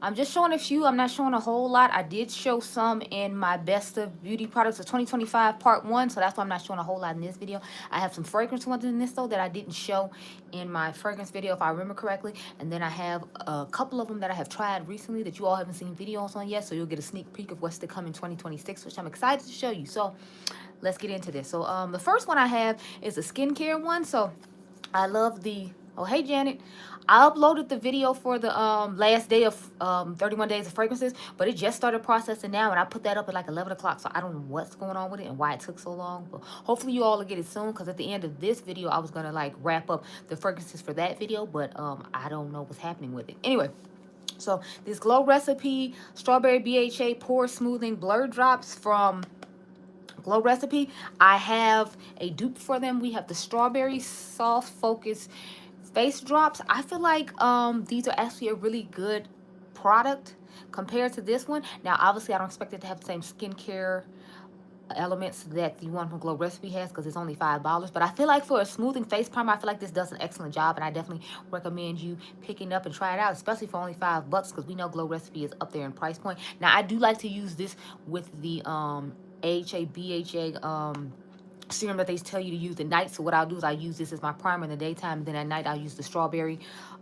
I'm just showing a few. I'm not showing a whole lot. I did show some in my best of beauty products of 2025 part 1, so that's why I'm not showing a whole lot in this video. I have some fragrance ones in this though that I didn't show in my fragrance video if I remember correctly, and then I have a couple of them that I have tried recently that you all haven't seen videos on yet, so you'll get a sneak peek of what's to come in 2026, which I'm excited to show you. So let's get into this. So the first one I have is a skincare one. So I love the, oh hey Janet, I uploaded the video for the last day of 31 days of fragrances, but it just started processing now, and I put that up at like 11 o'clock, so I don't know what's going on with it and why it took so long, but hopefully you all will get it soon, because at the end of this video I was gonna like wrap up the fragrances for that video, but I don't know what's happening with it. Anyway, so this Glow Recipe Strawberry BHA Pore Smoothing Blur Drops from Glow Recipe, I have a dupe for them. We have the Strawberry Soft Focus Face Drops. I feel like these are actually a really good product compared to this one. Now, obviously, I don't expect it to have the same skincare elements that the one from Glow Recipe has, because it's only $5. But I feel like for a smoothing face primer, I feel like this does an excellent job, and I definitely recommend you picking up and try it out, especially for only $5, because we know Glow Recipe is up there in price point. Now, I do like to use this with the AHA BHA serum that they tell you to use at night. So what I'll do is I use this as my primer in the daytime, and then at night I'll use the strawberry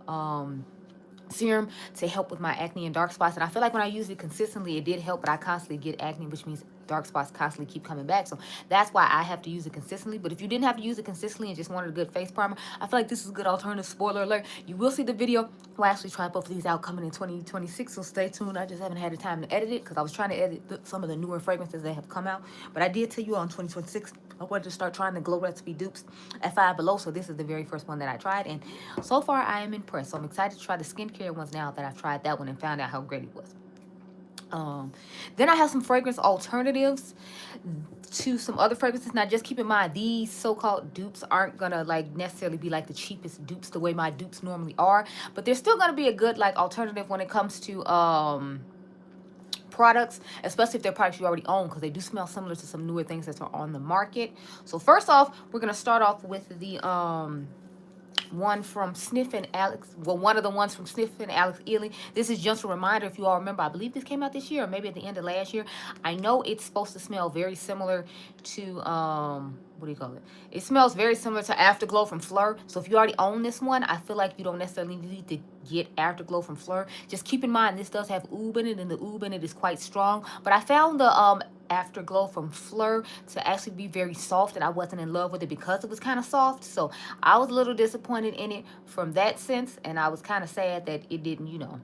serum to help with my acne and dark spots. And I feel like when I use it consistently, it did help, but I constantly get acne, which means dark spots constantly keep coming back. So that's why I have to use it consistently. But if you didn't have to use it consistently and just wanted a good face primer, I feel like this is a good alternative. Spoiler alert, you will see the video. We'll actually try both of these out coming in 2026, so stay tuned. I just haven't had the time to edit it, because I was trying to edit some of the newer fragrances that have come out. But I did tell you on 2026, I wanted to start trying the Glow Recipe dupes at Five Below. So this is the very first one that I tried, and so far I am impressed. So I'm excited to try the skincare ones now that I've tried that one and found out how great it was. Then I have some fragrance alternatives to some other fragrances. Now, just keep in mind, these so-called dupes aren't gonna like necessarily be like the cheapest dupes the way my dupes normally are, but they're still gonna be a good like alternative when it comes to products, especially if they're products you already own, because they do smell similar to some newer things that are on the market. So first off, we're gonna start off with the one from Snif and Alex, well, one of the ones from Snif and Alex Ely. This is just a reminder, if you all remember, I believe this came out this year or maybe at the end of last year. I know it's supposed to smell very similar to what do you call it? It smells very similar to Afterglow from Fleur. So if you already own this one, I feel like you don't necessarily need to get Afterglow from Fleur. Just keep in mind, this does have oob in it, and the oob in it is quite strong. But I found the Afterglow from Fleur to actually be very soft, and I wasn't in love with it because it was kind of soft. So I was a little disappointed in it from that sense, and I was kind of sad that it didn't, you know,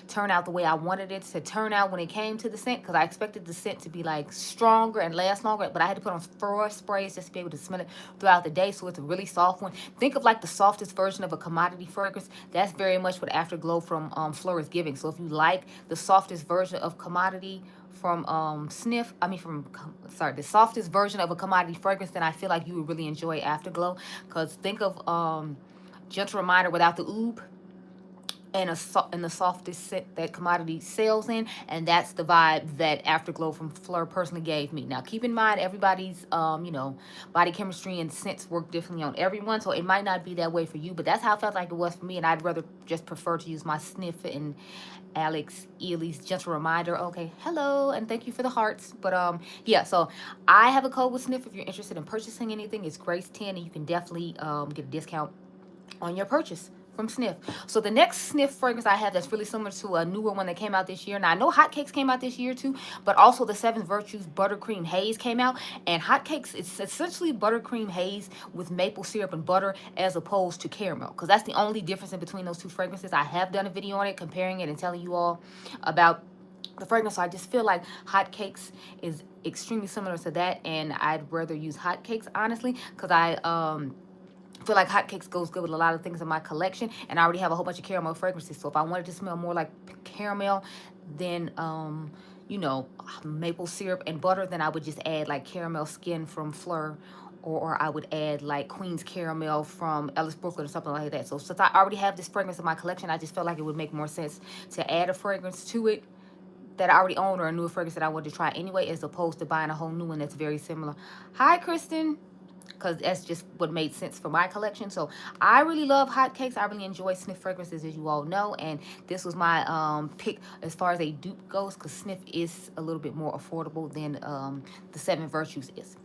turn out the way I wanted it to turn out when it came to the scent, because I expected the scent to be like stronger and last longer, but I had to put on 4 sprays just to be able to smell it throughout the day. So it's a really soft one. Think of like the softest version of a commodity fragrance. That's very much what Afterglow from Fleur is giving. So if you like the softest version of commodity from Snif, the softest version of a commodity fragrance, then I feel like you would really enjoy Afterglow, because think of Gentle Reminder without the oob, and the softest scent that commodity sells in, and that's the vibe that Afterglow from Fleur personally gave me. Now, keep in mind, everybody's you know, body chemistry and scents work differently on everyone, so it might not be that way for you, but that's how I felt like it was for me, and I'd rather just prefer to use my Snif and Alex Ely's Gentle Reminder. Okay, hello, and thank you for the hearts. But yeah, so I have a code with Snif if you're interested in purchasing anything. It's Grace10, and you can definitely get a discount on your purchase from Snif. So the next Snif fragrance I have that's really similar to a newer one that came out this year. Now, I know Hotcakes came out this year too, but also the 7 Virtues Buttercream Haze came out. And Hotcakes, it's essentially buttercream haze with maple syrup and butter as opposed to caramel, because that's the only difference in between those two fragrances. I have done a video on it, comparing it and telling you all about the fragrance. So I just feel like Hotcakes is extremely similar to that, and I'd rather use Hotcakes, honestly, because I feel like Hotcakes goes good with a lot of things in my collection, and I already have a whole bunch of caramel fragrances. So if I wanted to smell more like caramel than you know, maple syrup and butter, then I would just add like Caramel Skin from Fleur, or I would add like Queen's Caramel from Ellis Brooklyn or something like that. So since I already have this fragrance in my collection, I just felt like it would make more sense to add a fragrance to it that I already own, or a newer fragrance that I wanted to try anyway, as opposed to buying a whole new one that's very similar. Hi, Kristen. because that's just what made sense for my collection. So I really love hotcakes. I really enjoy Snif fragrances, as you all know, and this was my pick as far as a dupe goes, because Snif is a little bit more affordable than the Seven Virtues is.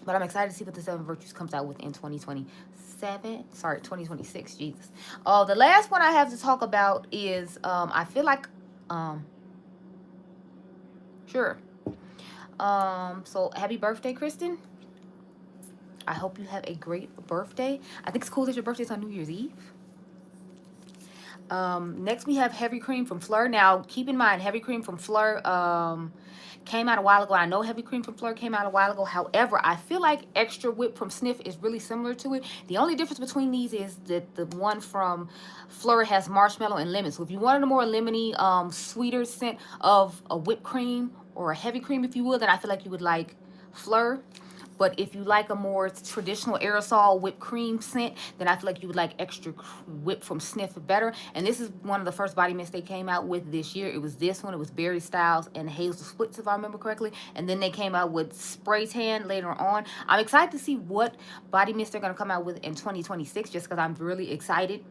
But I'm excited to see what the Seven Virtues comes out with in 2027. Sorry, 2026. Jesus. Oh, the last one I have to talk about is I feel like sure. So happy birthday, Kristen. I hope you have a great birthday. I think it's cool that your birthday's on New Year's Eve. Next we have Heavy Cream from Fleur. Now, keep in mind, Heavy Cream from Fleur came out a while ago. I know Heavy Cream from Fleur came out a while ago. However, I feel like Extra Whip from Snif is really similar to it. The only difference between these is that the one from Fleur has marshmallow and lemon. So if you wanted a more lemony, sweeter scent of a whipped cream or a heavy cream, if you will, then I feel like you would like Fleur. But if you like a more traditional aerosol whipped cream scent, then I feel like you would like Extra Whip from Snif better. And this is one of the first body mists they came out with this year. It was this one. It was Berry Styles and Hazel Splits, if I remember correctly. And then they came out with Spray Tan later on. I'm excited to see what body mist they're going to come out with in 2026, just because I'm really excited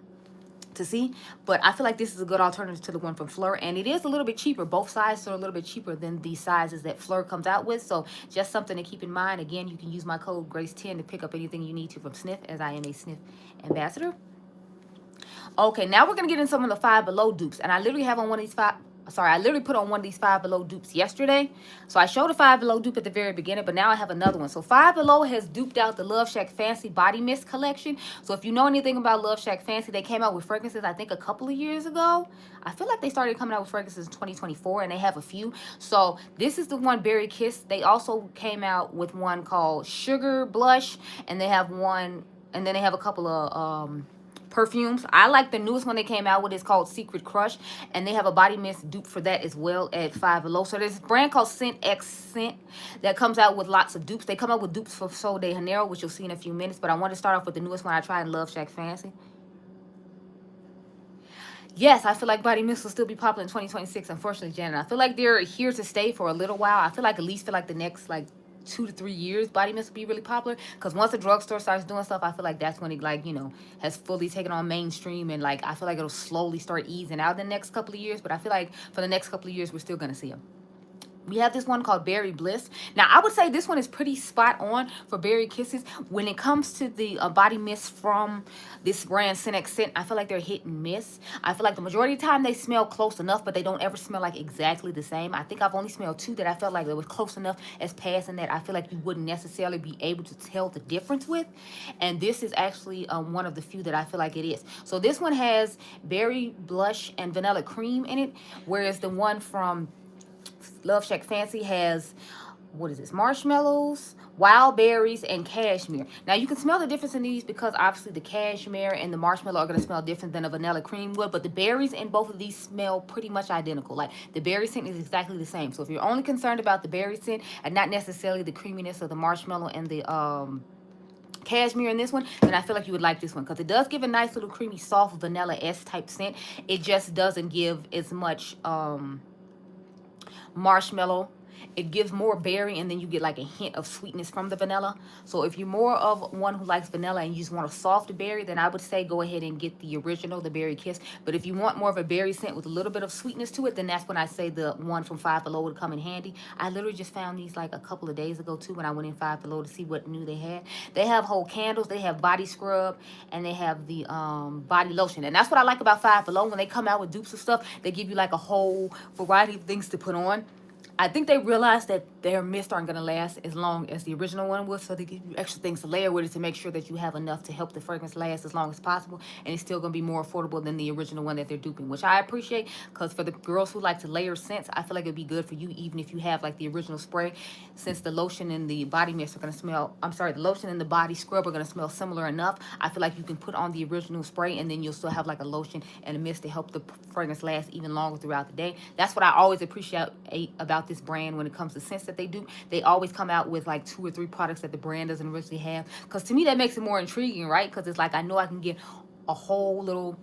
to see. But I feel like this is a good alternative to the one from Fleur, and it is a little bit cheaper. Both sizes are a little bit cheaper than the sizes that Fleur comes out with, so just something to keep in mind. Again, you can use my code GRACE10 to pick up anything you need to from Snif, as I am a Snif ambassador. Okay, now we're gonna get into some of the Five Below dupes, and I literally have on one of these I literally put on one of these Five Below dupes yesterday. So I showed a Five Below dupe at the very beginning, but now I have another one. So Five Below has duped out the Love Shack Fancy Body Mist collection. So if you know anything about Love Shack Fancy, they came out with fragrances, I think, a couple of years ago. I feel like they started coming out with fragrances in 2024, and they have a few. So this is the one, Berry Kiss. They also came out with one called Sugar Blush, and they have one, and then they have a couple of perfumes. I like the newest one they came out with. It's called Secret Crush, and they have a body mist dupe for that as well at Five Below. So there's a brand called Scent X Scent that comes out with lots of dupes. They come out with dupes for Sol de Janeiro, which you'll see in a few minutes, but I want to start off with the newest one I tried, Love Shack Fancy. Yes, I feel like body mist will still be popular in 2026, unfortunately, Janet. I feel like they're here to stay for a little while. I feel like at least for like the next 2 to 3 years, body mist will be really popular, because once the drugstore starts doing stuff, I feel like that's when it has fully taken on mainstream, and I feel like it'll slowly start easing out in the next couple of years. But I feel like for the next couple of years, we're still gonna see them. We have this one called Berry Bliss. Now, I would say this one is pretty spot on for Berry Kisses. When it comes to the body mist from this brand, Scent X Scent, I feel like they're hit and miss. I feel like the majority of the time they smell close enough, but they don't ever smell like exactly the same. I think I've only smelled 2 that I felt like they was close enough as passing that I feel like you wouldn't necessarily be able to tell the difference with. And this is actually one of the few that I feel like it is. So this one has berry blush and vanilla cream in it, whereas the one from Love Shack Fancy has, what is this, marshmallows, wild berries, and cashmere. Now, you can smell the difference in these because obviously the cashmere and the marshmallow are going to smell different than a vanilla cream would, but the berries in both of these smell pretty much identical. Like, the berry scent is exactly the same. So if you're only concerned about the berry scent and not necessarily the creaminess of the marshmallow and the cashmere in this one, then I feel like you would like this one, because it does give a nice little creamy, soft vanilla-esque type scent. It just doesn't give as much marshmallow. It gives more berry, and then you get like a hint of sweetness from the vanilla. So if you're more of one who likes vanilla and you just want a soft berry, then I would say go ahead and get the original, the Berry Kiss. But if you want more of a berry scent with a little bit of sweetness to it, then that's when I say the one from Five Below would come in handy. I literally just found these like a couple of days ago too, when I went in Five Below to see what new they had. They have whole candles, they have body scrub, and they have the body lotion. And that's what I like about Five Below. When they come out with dupes and stuff, they give you like a whole variety of things to put on. I think they realized that their mists aren't going to last as long as the original one was, so they give you extra things to layer with it to make sure that you have enough to help the fragrance last as long as possible, and it's still going to be more affordable than the original one that they're duping, which I appreciate, because for the girls who like to layer scents, I feel like it'd be good for you even if you have like the original spray, since the lotion and the body mist are going to smell, the lotion and the body scrub are going to smell similar enough. I feel like you can put on the original spray, and then you'll still have like a lotion and a mist to help the fragrance last even longer throughout the day. That's what I always appreciate about this brand when it comes to scents that they do. They always come out with like 2 or 3 products that the brand doesn't originally have, because to me that makes it more intriguing, right? Because it's like I know I can get a whole little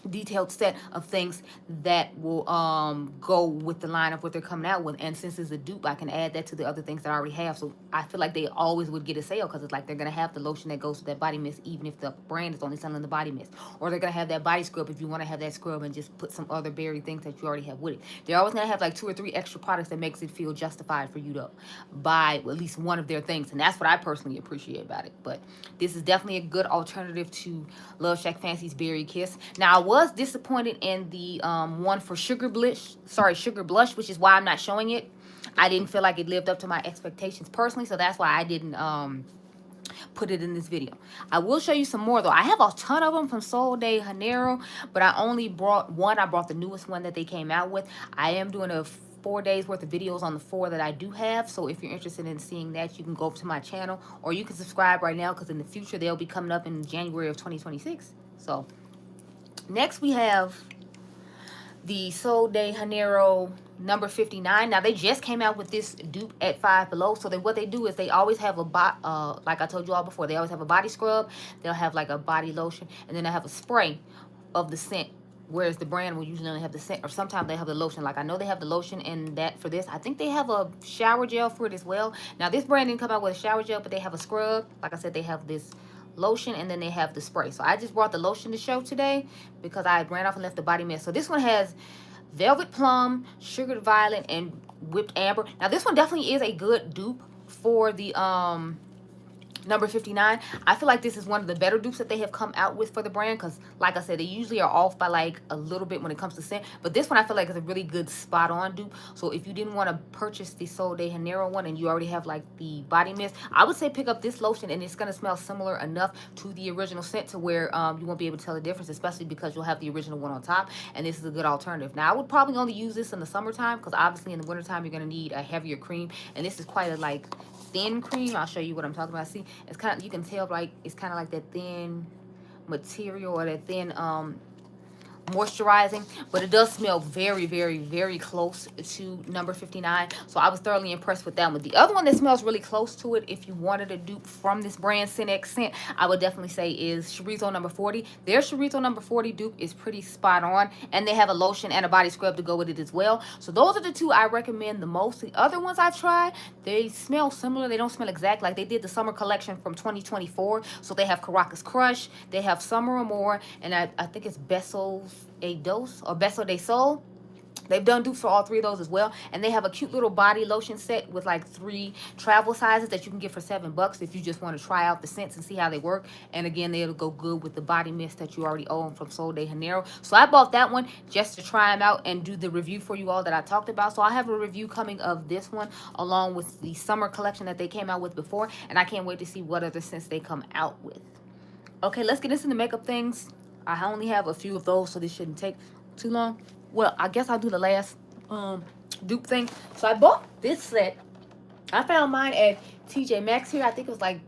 detailed set of things that will go with the line of what they're coming out with. And since it's a dupe, I can add that to the other things that I already have. So I feel like they always would get a sale, because it's like they're gonna have the lotion that goes with that body mist, even if the brand is only selling the body mist. Or they're gonna have that body scrub if you want to have that scrub and just put some other berry things that you already have with it. They're always gonna have like 2 or 3 extra products that makes it feel justified for you to buy at least one of their things. And that's what I personally appreciate about it. But this is definitely a good alternative to Love Shack Fancy's Berry Kiss. Now, I was disappointed in the one for Sugar Blush, which is why I'm not showing it. I didn't feel like it lived up to my expectations personally, so that's why I didn't put it in this video. I will show you some more though. I have a ton of them from Sol de Janeiro, but I only brought one. I brought the newest one that they came out with. I am doing a 4 days worth of videos on the 4 that I do have, so if you're interested in seeing that, you can go over to my channel, or you can subscribe right now, because in the future they'll be coming up in January of 2026. So next we have the Sol de Janeiro number 59. Now they just came out with this dupe at Five Below. So what they do is they always have a like I told you all before, they always have a body scrub, they'll have like a body lotion, and then they have a spray of the scent. Whereas the brand will usually only have the scent, or sometimes they have the lotion. Like I know they have the lotion in that for this. I think they have a shower gel for it as well. Now this brand didn't come out with a shower gel, but they have a scrub. Like I said, they have this lotion, and then they have the spray. So I just brought the lotion to show today because I ran off and left the body mist. So this one has Velvet Plum, Sugared Violet, and Whipped Amber. Now this one definitely is a good dupe for the number 59. I feel like this is one of the better dupes that they have come out with for the brand, because like I said, they usually are off by like a little bit when it comes to scent, but this one I feel like is a really good spot on dupe. So if you didn't want to purchase the Sol de Janeiro one and you already have like the body mist, I would say pick up this lotion, and it's going to smell similar enough to the original scent to where you won't be able to tell the difference, especially because you'll have the original one on top, and this is a good alternative. Now I would probably only use this in the summertime, because obviously in the wintertime you're going to need a heavier cream, and this is quite a like thin cream. I'll show you what I'm talking about. See, it's kind of, you can tell like it's kind of like that thin material, or that thin moisturizing, but it does smell very, very, very close to number 59. So I was thoroughly impressed with that one. The other one that smells really close to it, if you wanted a dupe from this brand, Scent X Scent, I would definitely say is Chorizo number 40. Their Chorizo number 40 dupe is pretty spot on, and they have a lotion and a body scrub to go with it as well. So those are the two I recommend the most. The other ones I tried, they smell similar. They don't smell exact. Like they did the summer collection from 2024. So they have Caracas Crush, they have Summer or More, and I think it's Besos a Dose or Beso de Sol. They've done dupes for all 3 of those as well, and they have a cute little body lotion set with like 3 travel sizes that you can get for $7 if you just want to try out the scents and see how they work. And again, they'll go good with the body mist that you already own from Sol de Janeiro. So I bought that one just to try them out and do the review for you all that I talked about. So I have a review coming of this one along with the summer collection that they came out with before, and I can't wait to see what other scents they come out with. Okay, let's get into the makeup things. I only have a few of those, so this shouldn't take too long. Well, I guess I'll do the last dupe thing. So I bought this set. I found mine at TJ Maxx here. I think it was like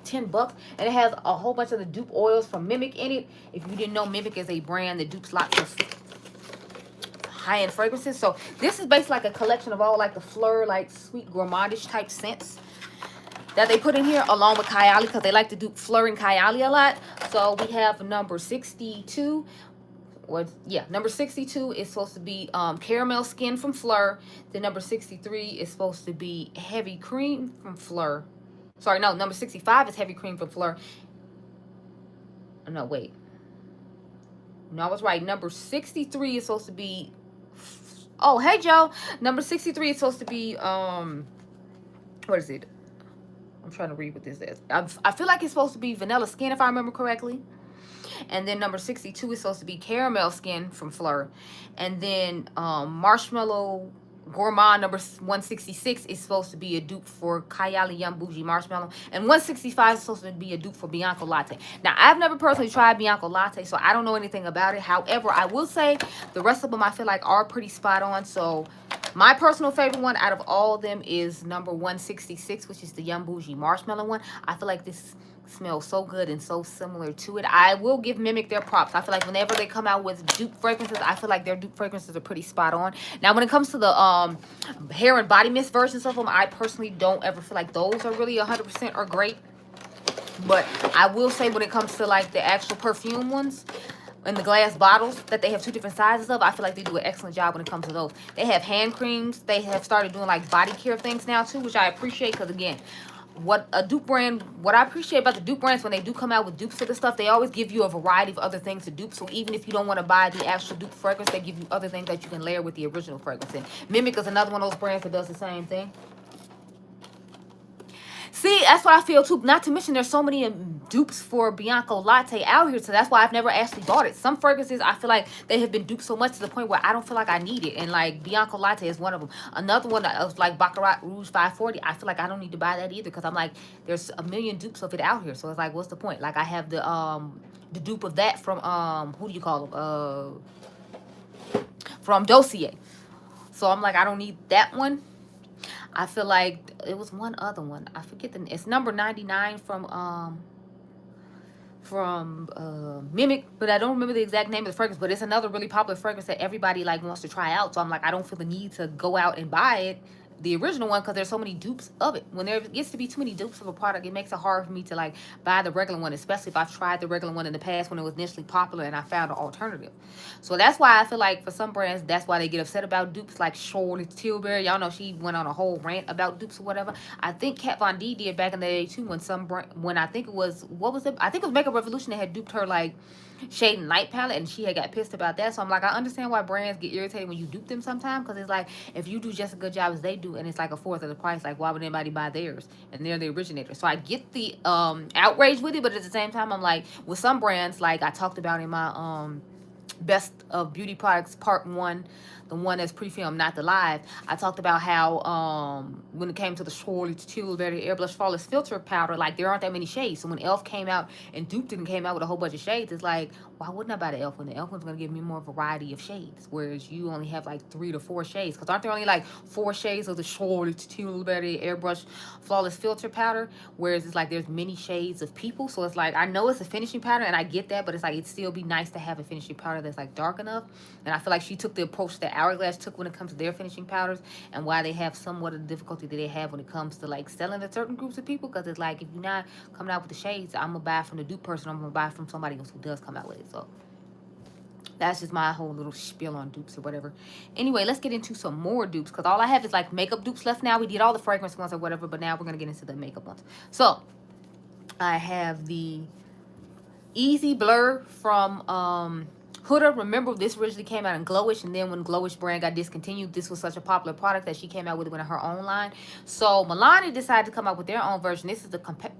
$10, and it has a whole bunch of the dupe oils from Mimic in it. If you didn't know, Mimic is a brand that dupes lots of high-end fragrances. So this is basically like a collection of all like the Fleur, like sweet gourmandish type scents that they put in here, along with Kylie, because they like to do Fleur and Kylie a lot. So we have number 62. Number 62 is supposed to be Caramel Skin from Fleur. Then number 63 is supposed to be Heavy Cream from Fleur. Sorry, no, number 65 is Heavy Cream from Fleur. No, wait. No, I was right. Number 63 is supposed to be... Oh, hey, Joe. Number 63 is supposed to be... What is it? I'm trying to read what this is. I feel like it's supposed to be Vanilla Skin, if I remember correctly. And then number 62 is supposed to be Caramel Skin from Fleur. And then Marshmallow Gourmand number 166 is supposed to be a dupe for Kylie Young Bougie Marshmallow. And 165 is supposed to be a dupe for Bianco Latte. Now, I've never personally tried Bianco Latte, so I don't know anything about it. However, I will say the rest of them I feel like are pretty spot on. So my personal favorite one out of all of them is number 166, which is the Young Bougie Marshmallow one. I feel like this smells so good and so similar to it. I will give Mimic their props. I feel like whenever they come out with dupe fragrances, I feel like their dupe fragrances are pretty spot on. Now, when it comes to the hair and body mist versions of them, I personally don't ever feel like those are really 100% or great. But I will say when it comes to like the actual perfume ones, in the glass bottles that they have 2 different sizes of. I feel like they do an excellent job when it comes to those. They have hand creams. They have started doing like body care things now too, which I appreciate because again, what a dupe brand, what I appreciate about the dupe brands when they do come out with dupes for this stuff, they always give you a variety of other things to dupe. So even if you don't want to buy the actual dupe fragrance, they give you other things that you can layer with the original fragrance. And Mimic is another one of those brands that does the same thing. See, that's what I feel too. Not to mention there's so many dupes for Bianco Latte out here. So that's why I've never actually bought it. Some fragrances, I feel like they have been duped so much to the point where I don't feel like I need it. And like Bianco Latte is one of them. Another one that was like Baccarat Rouge 540. I feel like I don't need to buy that either because I'm like, there's a million dupes of it out here. So it's like, what's the point? Like I have the dupe of that from, who do you call them? From Dossier. So I'm like, I don't need that one. I feel like it was one other one. I forget it's number 99 from Mimic, but I don't remember the exact name of the fragrance, but it's another really popular fragrance that everybody like wants to try out. So I'm like, I don't feel the need to go out and buy it, the original one, because there's so many dupes of it. When there gets to be too many dupes of a product, it makes it hard for me to like buy the regular one, especially if I've tried the regular one in the past when it was initially popular and I found an alternative. So that's why I feel like for some brands, that's why they get upset about dupes, like Charlotte Tilbury. Y'all know she went on a whole rant about dupes or whatever. I think Kat Von D did back in the day too, when I think it was, what was it? I think it was Makeup Revolution that had duped her like shade and light palette, and she had got pissed about that. So I'm like, I understand why brands get irritated when you dupe them sometimes, because it's like, if you do just a good job as they do and it's like a fourth of the price, like why would anybody buy theirs? And they're the originator. So I get the outrage with it, but at the same time I'm like, with some brands, like I talked about in my best of beauty products part 1, the one that's pre-filmed, not the live, I talked about how when it came to the Charlotte Tilbury Airbrush Flawless Filter Powder, like there aren't that many shades. So when e.l.f. came out and duped it and came out with a whole bunch of shades, it's like, why wouldn't I buy the e.l.f. when the e.l.f. one's going to give me more variety of shades, whereas you only have like 3 to 4 shades? Because aren't there only like 4 shades of the Charlotte Tilbury Airbrush Flawless Filter Powder, whereas it's like there's many shades of people. So it's like, I know it's a finishing powder and I get that, but it's like it'd still be nice to have a finishing powder that's like dark enough. And I feel like she took the approach that Hourglass took when it comes to their finishing powders, and why they have somewhat of the difficulty that they have when it comes to like selling to certain groups of people. Because it's like, if you're not coming out with the shades, I'm gonna buy from the dupe person, I'm gonna buy from somebody else who does come out with it. So that's just my whole little spiel on dupes or whatever. Anyway, let's get into some more dupes, because all I have is like makeup dupes left now. We did all the fragrance ones or whatever, but now we're gonna get into the makeup ones. So I have the Easy Blur from Huda. Remember, this originally came out in Glowish, and then when Glowish brand got discontinued, this was such a popular product that she came out with it in her own line. So Milani decided to come out with their own version. This is the Conceal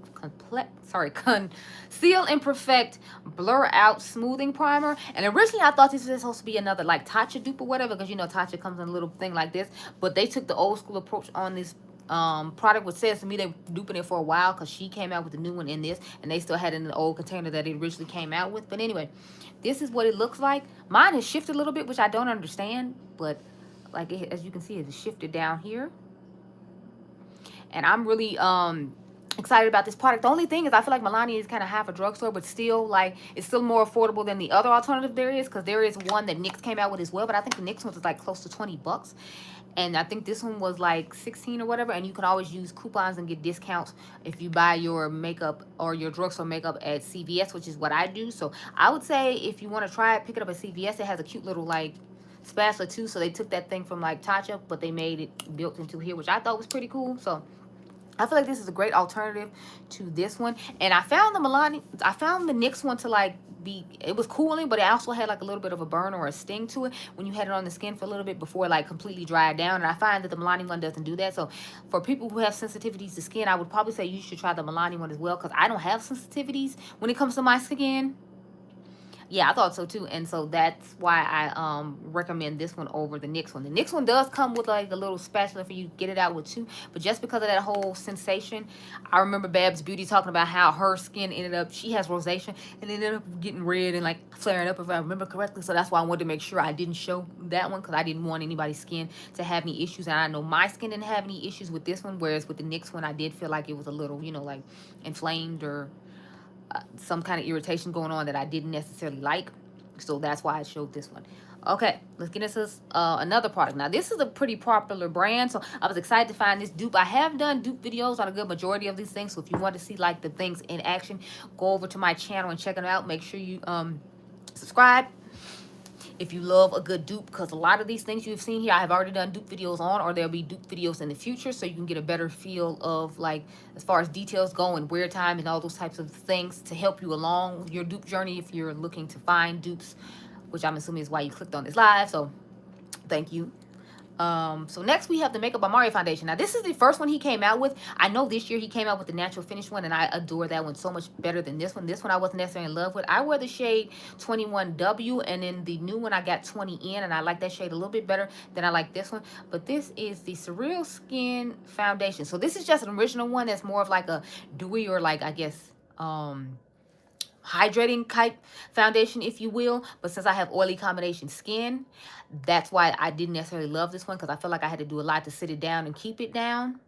and Perfect Blur Out Smoothing Primer. And originally I thought this was supposed to be another like Tatcha dupe or whatever, because you know Tatcha comes in a little thing like this, but they took the old school approach on this product, which says to me they're duping it for a while, because she came out with the new one in this, and they still had it in the old container that it originally came out with. But anyway, this is what it looks like. Mine has shifted a little bit, which I don't understand, but like as you can see, it's shifted down here, and I'm really excited about this product. The only thing is I feel like Milani is kind of half a drugstore, but still like it's still more affordable than the other alternative there is, because there is one that NYX came out with as well, but I think the NYX one was like close to 20 bucks. And I think this one was like 16 or whatever. And you can always use coupons and get discounts if you buy your makeup or your drugstore makeup at CVS, which is what I do. So I would say if you want to try it, pick it up at CVS. It has a cute little like spatula too. So they took that thing from like Tatcha, but they made it built into here, which I thought was pretty cool. So I feel like this is a great alternative to this one. And I found the NYX one to like be, it was cooling, but it also had like a little bit of a burn or a sting to it when you had it on the skin for a little bit before it like completely dried down. And I find that the Milani one doesn't do that. So for people who have sensitivities to skin, I would probably say you should try the Milani one as well, because I don't have sensitivities when it comes to my skin. Yeah, I thought so too. And so that's why I recommend this one over the NYX one. The NYX one does come with like a little spatula for you to get it out with too. But just because of that whole sensation, I remember Babs Beauty talking about how her skin ended up, she has rosacea, and it ended up getting red and like flaring up, if I remember correctly. So that's why I wanted to make sure I didn't show that one, because I didn't want anybody's skin to have any issues. And I know my skin didn't have any issues with this one, whereas with the NYX one, I did feel like it was a little, you know, like inflamed or some kind of irritation going on that I didn't necessarily like. So that's why I showed this one. Okay, let's get into another product. Now, this is a pretty popular brand, so I was excited to find this dupe. I have done dupe videos on a good majority of these things, so if you want to see like the things in action, go over to my channel and check them out. Make sure you Subscribe if you love a good dupe, because a lot of these things you've seen here I have already done dupe videos on, or there'll be dupe videos in the future, so you can get a better feel of, like, as far as details go and wear time and all those types of things to help you along your dupe journey if you're looking to find dupes, which I'm assuming is why you clicked on this live. So thank you. So next we have the Makeup by Mario foundation. Now this is the first one he came out with. I know this year he came out with the natural finish one, and I adore that one so much better than this one. This one I wasn't necessarily in love with. I wear the shade 21W, and in the new one I got 20N, and I like that shade a little bit better than I like this one. But this is the Surreal Skin foundation. So this is just an original one that's more of like a dewy, or like, I guess, hydrating type foundation, if you will. But since I have oily combination skin, that's why I didn't necessarily love this one, because I felt like I had to do a lot to sit it down and keep it down.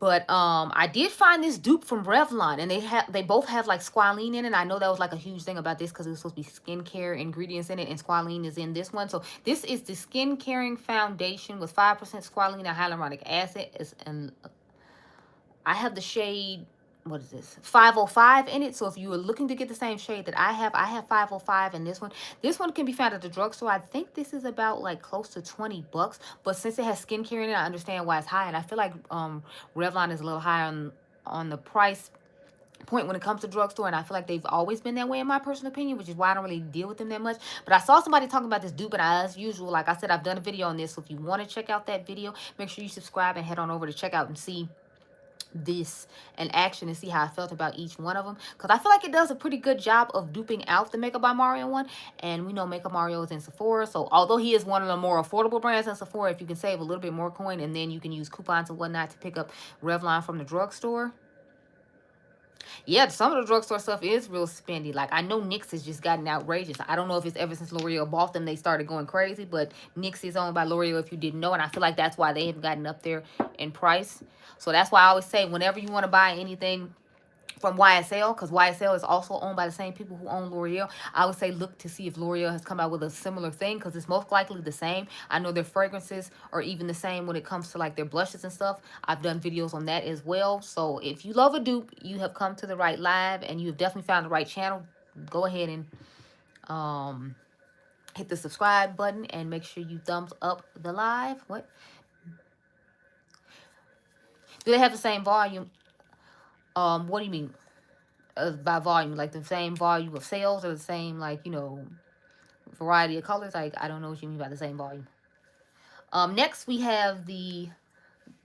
But I did find this dupe from Revlon, and they both have like squalene in it. I know that was like a huge thing about this because it was supposed to be skincare ingredients in it, and squalene is in this one. So this is the skin caring foundation with 5% squalene and hyaluronic acid. I have the shade, what is this, 505 in it. So if you are looking to get the same shade that I have 505 in this one. This one can be found at the drugstore. I think this is about like close to 20 bucks, but since it has skincare in it, I understand why it's high. And I feel like Revlon is a little high on the price point when it comes to drugstore, and I feel like they've always been that way in my personal opinion, which is why I don't really deal with them that much. But I saw somebody talking about this dupe, and as usual, like I said, I've done a video on this, so if you want to check out that video, make sure you subscribe and head on over to check out and see this in action and see how I felt about each one of them, because I feel like it does a pretty good job of duping out the Makeup by Mario one. And we know Makeup Mario is in Sephora, so although he is one of the more affordable brands in Sephora, if you can save a little bit more coin, and then you can use coupons and whatnot to pick up Revlon from the drugstore. Yeah, some of the drugstore stuff is real spendy. Like, I know NYX has just gotten outrageous. I don't know if it's ever since L'Oreal bought them they started going crazy, but NYX is owned by L'Oreal, if you didn't know, and I feel like that's why they have gotten up there in price. So that's why I always say, whenever you want to buy anything from YSL, because YSL is also owned by the same people who own L'Oreal, I would say look to see if L'Oreal has come out with a similar thing, because it's most likely the same. I know their fragrances are even the same when it comes to like their blushes and stuff. I've done videos on that as well. So if you love a dupe, you have come to the right live, and you have definitely found the right channel. Go ahead and hit the subscribe button, and make sure you thumbs up the live. What? Do they have the same volume? What do you mean? By volume, like the same volume of sales, or the same, like, you know, variety of colors? Like, I don't know what you mean by the same volume. Next we have the,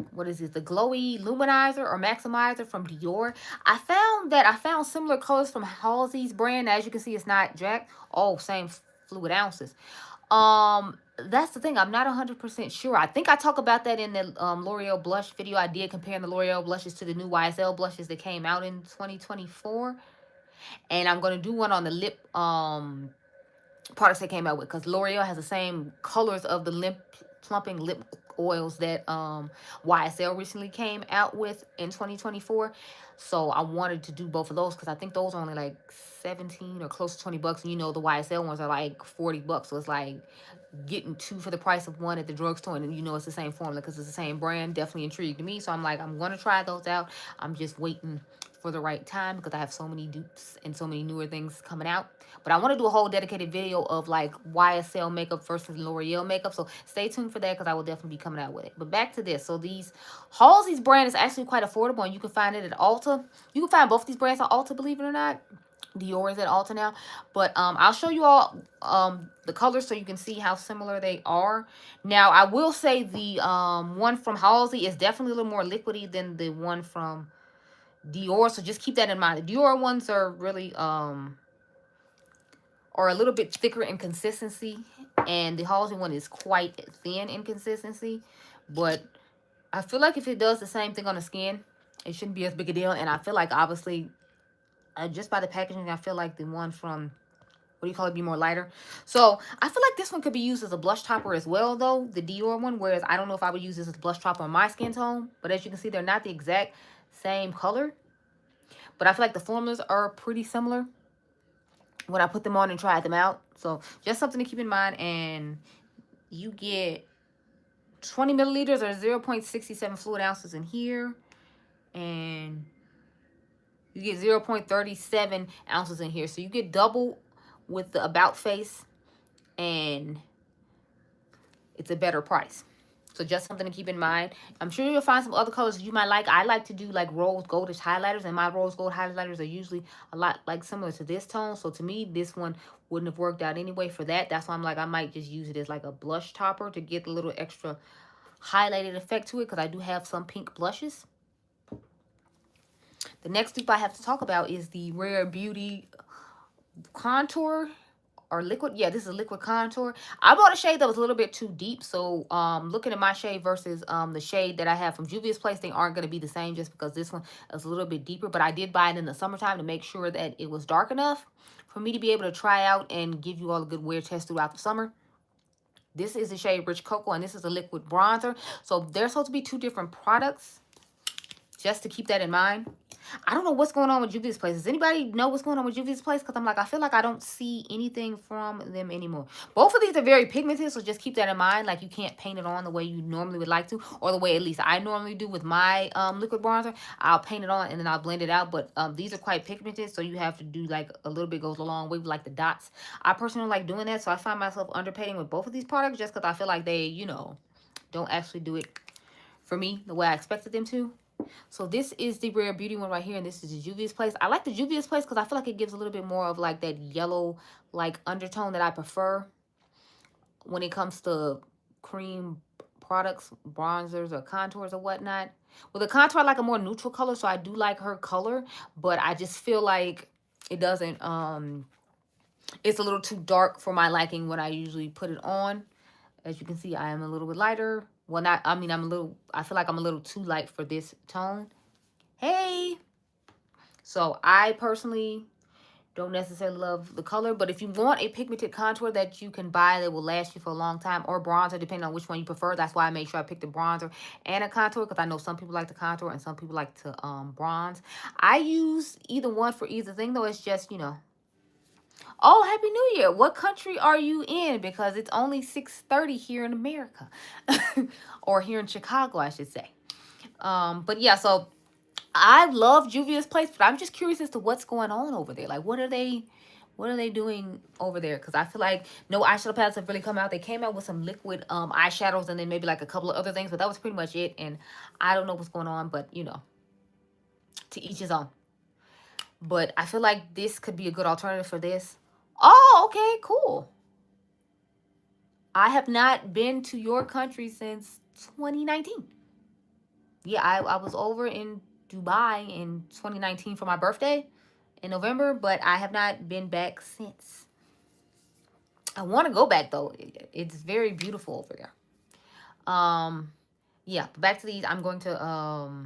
what is it, the glowy luminizer or maximizer from Dior. I found similar colors from Halsey's brand. As you can see, it's not jacked. Oh, same fluid ounces. That's the thing, I'm not 100% sure. I think I talk about that in the L'Oreal blush video I did, comparing the L'Oreal blushes to the new YSL blushes that came out in 2024. And I'm going to do one on the lip products they came out with, because L'Oreal has the same colors of the lip plumping lip oils that YSL recently came out with in 2024. So I wanted to do both of those, because I think those are only like 17 or close to 20 bucks, and you know the YSL ones are like 40 bucks. So it's like getting two for the price of one at the drugstore, and you know it's the same formula because it's the same brand. Definitely intrigued me, so I'm like, I'm going to try those out. I'm just waiting for the right time, because I have so many dupes and so many newer things coming out. But I want to do a whole dedicated video of like YSL makeup versus L'Oreal makeup, so stay tuned for that, because I will definitely be coming out with it. But back to this. So these Halsey's brand is actually quite affordable, and you can find it at Ulta. You can find both these brands at Ulta, believe it or not. Dior is at Ulta now. But I'll show you all the colors so you can see how similar they are. Now, I will say the one from Halsey is definitely a little more liquidy than the one from Dior, so just keep that in mind. The Dior ones are really are a little bit thicker in consistency, and the Halsey one is quite thin in consistency. But I feel like if it does the same thing on the skin, it shouldn't be as big a deal. And I feel like, obviously, just by the packaging, I feel like the one from, what do you call it, be more lighter. So I feel like this one could be used as a blush topper as well, though, the Dior one. Whereas I don't know if I would use this as a blush topper on my skin tone. But as you can see, they're not the exact same color. But I feel like the formulas are pretty similar when I put them on and tried them out. So just something to keep in mind. And you get 20 milliliters or 0.67 fluid ounces in here. And you get 0.37 ounces in here. So you get double with the about face, and it's a better price. So just something to keep in mind. I'm sure you'll find some other colors you might like. I like to do like rose goldish highlighters, and my rose gold highlighters are usually a lot like similar to this tone. So to me, this one wouldn't have worked out anyway for that. That's why I'm like, I might just use it as like a blush topper to get a little extra highlighted effect to it, because I do have some pink blushes. The next dupe I have to talk about is the Rare Beauty contour or liquid. Yeah, this is a liquid contour. I bought a shade that was a little bit too deep, so looking at my shade versus the shade that I have from Juvia's Place, they aren't going to be the same just because this one is a little bit deeper. But I did buy it in the summertime to make sure that it was dark enough for me to be able to try out and give you all a good wear test throughout the summer. This is the shade Rich Cocoa, and this is a liquid bronzer. So they're supposed to be two different products, just to keep that in mind. I don't know what's going on with Juvia's Place. Does anybody know what's going on with Juvia's Place? Because I'm like, I feel like I don't see anything from them anymore. Both of these are very pigmented, so just keep that in mind. Like, you can't paint it on the way you normally would like to, or the way at least I normally do with my liquid bronzer. I'll paint it on and then I'll blend it out. But these are quite pigmented, so you have to do like a little bit goes a long way with like the dots. I personally like doing that, so I find myself underpainting with both of these products just because I feel like they, you know, don't actually do it for me the way I expected them to. So this is the Rare Beauty one right here, and this is the Juvia's Place. I like the Juvia's Place because I feel like it gives a little bit more of like that yellow like undertone that I prefer when it comes to cream products, bronzers or contours or whatnot. With the contour, I like a more neutral color, so I do like her color, but I just feel like it doesn't it's a little too dark for my liking when I usually put it on. As you can see, I am a little bit lighter. Well, not, I mean, I feel like I'm a little too light for this tone. Hey! So, I personally don't necessarily love the color, but if you want a pigmented contour that you can buy that will last you for a long time, or bronzer, depending on which one you prefer, that's why I made sure I picked a bronzer and a contour, because I know some people like the contour and some people like to bronze. I use either one for either thing, though. It's just, you know. Oh, Happy New Year. What country are you in? Because it's only 6:30 here in America. Or here in Chicago, I should say. But yeah, so I love Juvia's Place, but I'm just curious as to what's going on over there. Like, what are they doing over there? Because I feel like no eyeshadow palettes have really come out. They came out with some liquid eyeshadows and then maybe like a couple of other things, but that was pretty much it. And I don't know what's going on, but you know, to each his own. But I feel like this could be a good alternative for this. Oh, okay, cool. I have not been to your country since 2019. Yeah, I was over in Dubai in 2019 for my birthday in November, but I have not been back since. I want to go back, though. It's very beautiful over there. Yeah, back to these. I'm going to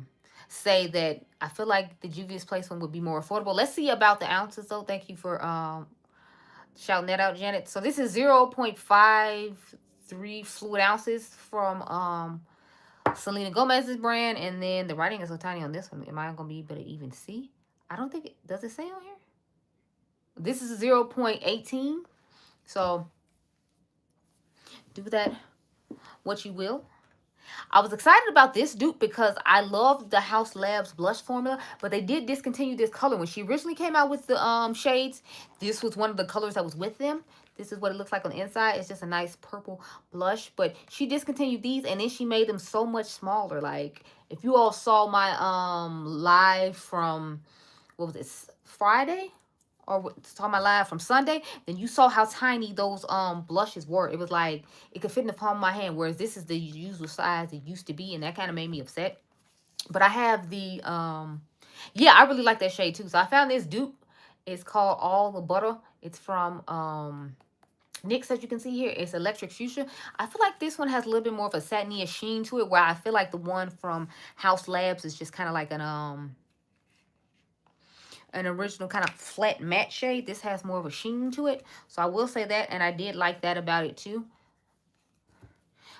say that I feel like the Juvia's Place one would be more affordable. Let's see about the ounces, though. Thank you for shouting that out, Janet. So this is 0.53 fluid ounces from Selena Gomez's brand, and then the writing is so tiny on this one. Am I going to be able to even see? I don't think does it say on here? This is 0.18. So do that what you will. I was excited about this dupe because I love the House Labs blush formula, but they did discontinue this color. When she originally came out with the shades, this was one of the colors that was with them. This is what it looks like on the inside. It's just a nice purple blush, but she discontinued these and then she made them so much smaller. Like, if you all saw my live from, what was it, Friday? Or saw my live from Sunday, then you saw how tiny those blushes were. It was like it could fit in the palm of my hand, whereas this is the usual size it used to be, and that kind of made me upset. But I have the yeah, I really like that shade too. So I found this dupe. It's called All the Butter. It's from NYX, as you can see here. It's Electric Fuchsia. I feel like this one has a little bit more of a satiny sheen to it, where I feel like the one from House Labs is just kind of like an original kind of flat matte shade. This has more of a sheen to it. So I will say that, and I did like that about it too.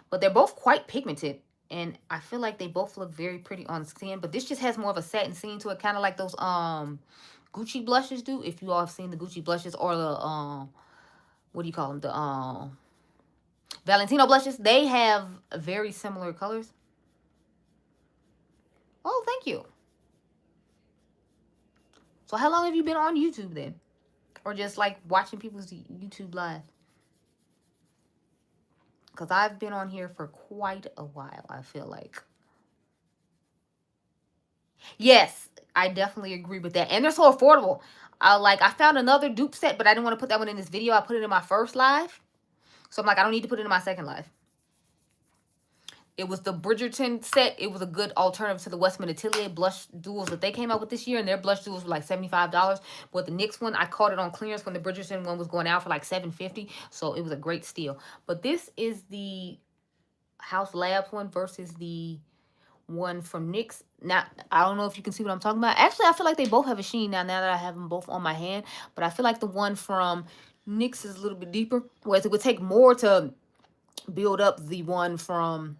But they're both quite pigmented, and I feel like they both look very pretty on the skin. But this just has more of a satin sheen to it, kind of like those Gucci blushes do. If you all have seen the Gucci blushes, or the what do you call them? The Valentino blushes. They have very similar colors. Oh, thank you. So how long have you been on YouTube then? or just like watching people's YouTube live. Because I've been on here for quite a while, I feel like. Yes, I definitely agree with that. And they're so affordable. I found another dupe set, but I didn't want to put that one in this video. I put it in my first live. So I'm like, I don't need to put it in my second live. It was the Bridgerton set. It was a good alternative to the Westman Atelier blush duos that they came out with this year. And their blush duos were like $75. But the NYX one, I caught it on clearance when the Bridgerton one was going out for like $7.50. So it was a great steal. But this is the House Labs one versus the one from NYX. Now, I don't know if you can see what I'm talking about. Actually, I feel like they both have a sheen now that I have them both on my hand. But I feel like the one from NYX is a little bit deeper. Whereas it would take more to build up the one from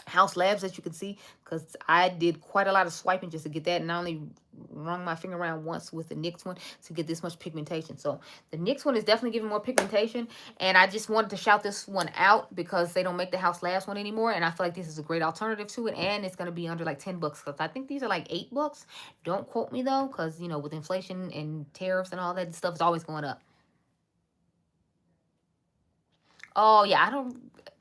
House Labs, as you can see, because I did quite a lot of swiping just to get that, and I only wrung my finger around once with the NYX one to get this much pigmentation. So the NYX one is definitely giving more pigmentation, and I just wanted to shout this one out because they don't make the House Labs one anymore, and I feel like this is a great alternative to it, and it's going to be under like 10 bucks, because I think these are like $8. Don't quote me though, because you know, with inflation and tariffs and all that stuff, is always going up. Oh yeah,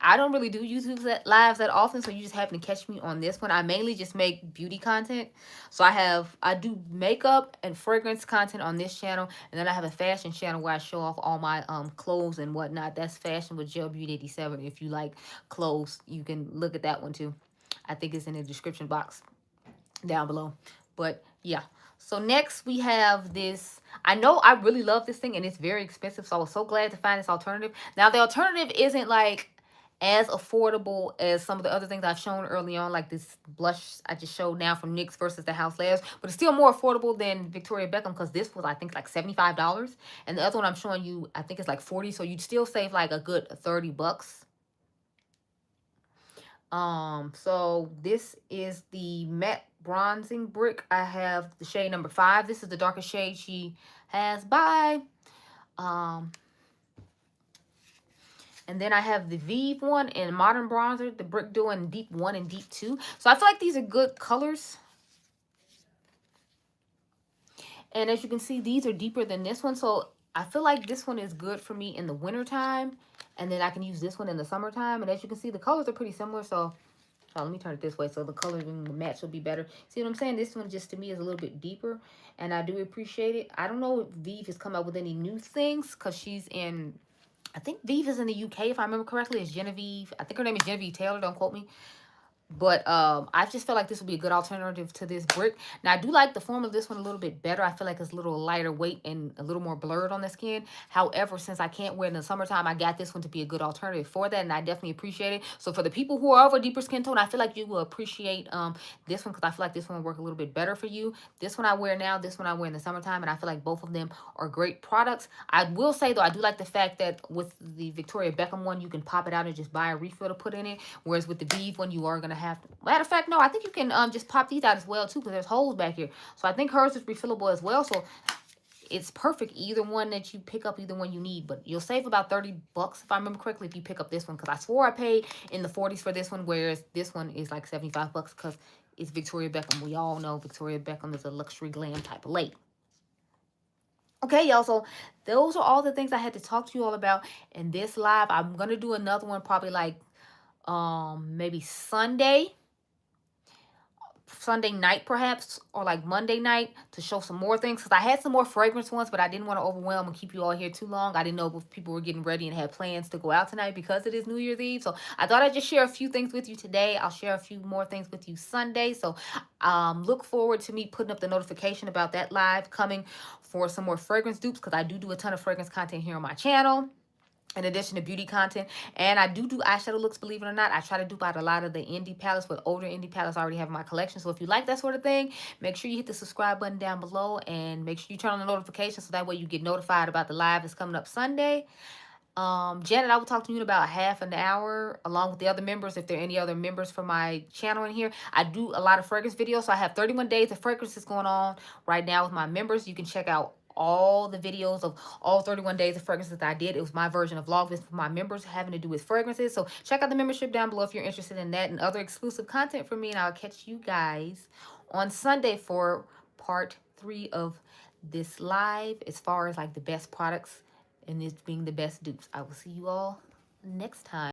I don't really do YouTube lives that often, so you just happen to catch me on this one. I mainly just make beauty content. So I do makeup and fragrance content on this channel, and then I have a fashion channel where I show off all my clothes and whatnot. That's Fashion with Gelbeauty-87. If you like clothes, you can look at that one too. I think it's in the description box down below. But yeah. So next we have this. I know I really love this thing and it's very expensive, so I was so glad to find this alternative. Now the alternative isn't like as affordable as some of the other things I've shown early on, like this blush I just showed now from NYX versus the House Labs, but it's still more affordable than Victoria Beckham, because this was, I think, like $75, and the other one I'm showing you, I think, it's like 40, so you'd still save like a good 30 bucks. So this is the matte bronzing brick. I have the shade number 5. This is the darkest shade she has by. And then I have the Vive one in Modern Bronzer, the Brick Duo in Deep 1 and Deep 2. So I feel like these are good colors. And as you can see, these are deeper than this one. So I feel like this one is good for me in the wintertime. And then I can use this one in the summertime. And as you can see, the colors are pretty similar. So let me turn it this way so the colors and the match will be better. See what I'm saying? This one just to me is a little bit deeper, and I do appreciate it. I don't know if Vive has come up with any new things, because she's in, I think Vive is in the UK, if I remember correctly. It's Genevieve. I think her name is Genevieve Taylor. Don't quote me. But I just feel like this would be a good alternative to this brick. Now, I do like the form of this one a little bit better. I feel like it's a little lighter weight and a little more blurred on the skin. However, since I can't wear it in the summertime, I got this one to be a good alternative for that, and I definitely appreciate it. So for the people who are of a deeper skin tone, I feel like you will appreciate this one, because I feel like this one will work a little bit better for you. This one I wear now, this one I wear in the summertime, and I feel like both of them are great products. I will say, though, I do like the fact that with the Victoria Beckham one, you can pop it out and just buy a refill to put in it, whereas with the Vive one, you are going to have to. Matter of fact, no, I think you can just pop these out as well too, because there's holes back here. So I think hers is refillable as well. So it's perfect, either one that you pick up, either one you need. But you'll save about 30 bucks, if I remember correctly, if you pick up this one, because I swore I paid in the 40s for this one, whereas this one is like 75 bucks because it's Victoria Beckham. We all know Victoria Beckham is a luxury glam type of lady. Okay, y'all, so those are all the things I had to talk to you all about in this live. I'm going to do another one probably like maybe Sunday night perhaps, or like Monday night, to show some more things, because I had some more fragrance ones, but I didn't want to overwhelm and keep you all here too long. I didn't know if people were getting ready and had plans to go out tonight because it is New Year's Eve. So I thought I'd just share a few things with you today. I'll share a few more things with you Sunday. So look forward to me putting up the notification about that live coming for some more fragrance dupes, because I do a ton of fragrance content here on my channel, in addition to beauty content. And I do eyeshadow looks, believe it or not. I try to dupe out a lot of the indie palettes, but older indie palettes I already have in my collection. So if you like that sort of thing, make sure you hit the subscribe button down below, and make sure you turn on the notifications so that way you get notified about the live that's coming up Sunday. Janet, I will talk to you in about half an hour, along with the other members, if there are any other members from my channel in here. I do a lot of fragrance videos, so I have 31 days of fragrances going on right now with my members. You can check out all the videos of all 31 days of fragrances that I did. It was my version of Vlogmas for my members having to do with fragrances. So check out the membership down below if you're interested in that and other exclusive content from me. And I'll catch you guys on Sunday for part 3 of this live as far as like the best products and this being the best dupes. I will see you all next time.